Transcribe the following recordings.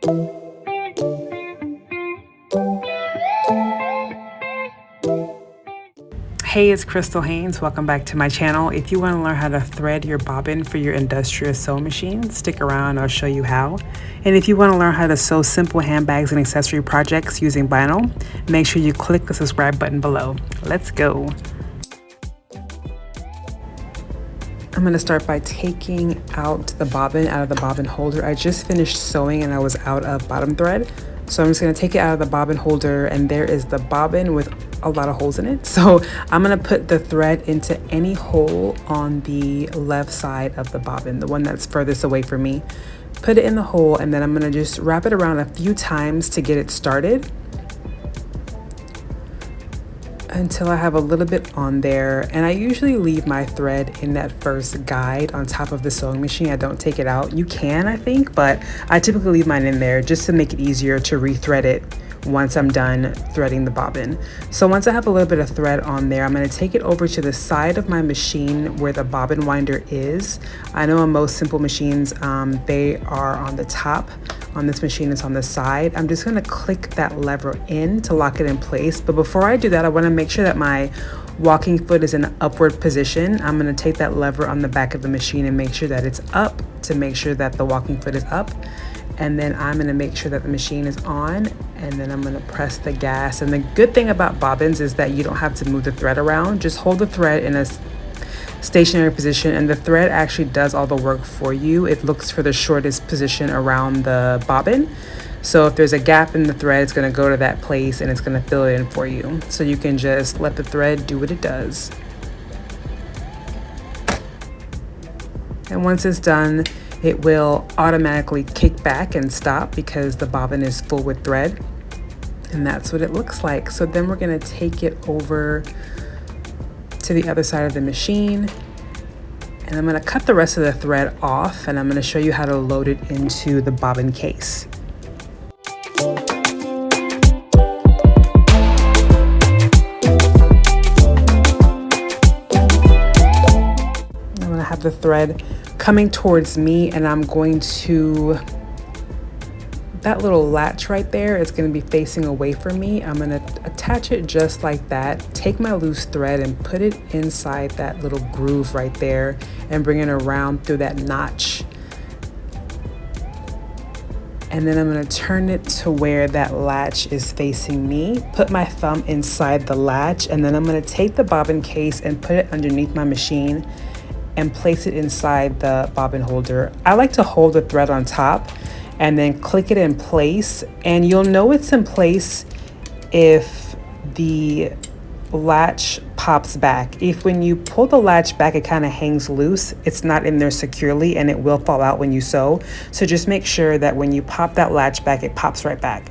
Hey, it's Crystal Haynes. Welcome back to my channel. If you want to learn how to thread your bobbin for your industrial sewing machine, stick around, I'll show you how. And if you want to learn how to sew simple handbags and accessory projects using vinyl, make sure you click the subscribe button below. Let's go. I'm going to start by taking out the bobbin out of the bobbin holder. I just finished sewing and I was out of bottom thread. So I'm just going to take it out of the bobbin holder, and there is the bobbin with a lot of holes in it. So I'm going to put the thread into any hole on the left side of the bobbin, the one that's furthest away from me. Put it in the hole, and then I'm going to just wrap it around a few times to get it started until I have a little bit on there. And I usually leave my thread in that first guide on top of the sewing machine. I don't take it out. You can, I think, but I typically leave mine in there just to make it easier to rethread it once I'm done threading the bobbin. So once I have a little bit of thread on there, I'm going to take it over to the side of my machine where the bobbin winder is. I know on most simple machines, they are on the top. On this machine, it's on the side. I'm just going to click that lever in to lock it in place. But before I do that, I want to make sure that my walking foot is in an upward position. I'm going to take that lever on the back of the machine and make sure that it's up to make sure that the walking foot is up. And then I'm going to make sure that the machine is on, and then I'm going to press the gas. And the good thing about bobbins is that you don't have to move the thread around. Just hold the thread in a stationary position, and the thread actually does all the work for you. It looks for the shortest position around the bobbin. So if there's a gap in the thread, it's going to go to that place and it's going to fill it in for you. So you can just let the thread do what it does. And once it's done, it will automatically kick back and stop because the bobbin is full with thread. And that's what it looks like. So then we're going to take it over to the other side of the machine, and I'm going to cut the rest of the thread off, and I'm going to show you how to load it into the bobbin case. I'm going to have the thread coming towards me, and I'm going to, that little latch right there is going to be facing away from me. I'm going to attach it just like that. Take my loose thread and put it inside that little groove right there and bring it around through that notch. And then I'm going to turn it to where that latch is facing me. Put my thumb inside the latch, and then I'm going to take the bobbin case and put it underneath my machine and place it inside the bobbin holder. I like to hold the thread on top and then click it in place, and you'll know it's in place if the latch pops back. If when you pull the latch back, it kind of hangs loose, it's not in there securely, and it will fall out when you sew. So just make sure that when you pop that latch back, it pops right back.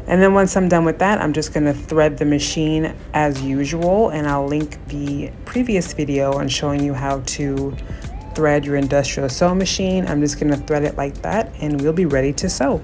And then once I'm done with that, I'm just going to thread the machine as usual, and I'll link the previous video on showing you how to thread your industrial sewing machine. I'm just going to thread it like that, and we'll be ready to sew.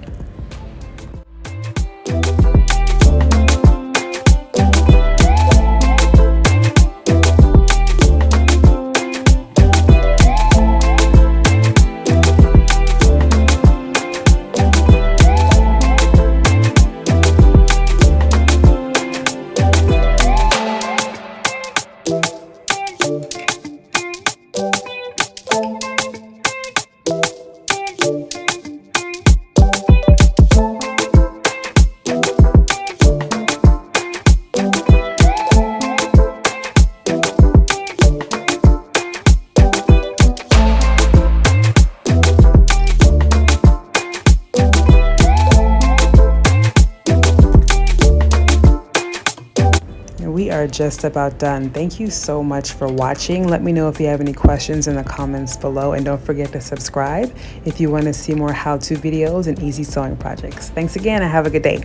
We are just about done. Thank you so much for watching. Let me know if you have any questions in the comments below, and don't forget to subscribe if you want to see more how-to videos and easy sewing projects. Thanks again, and have a good day.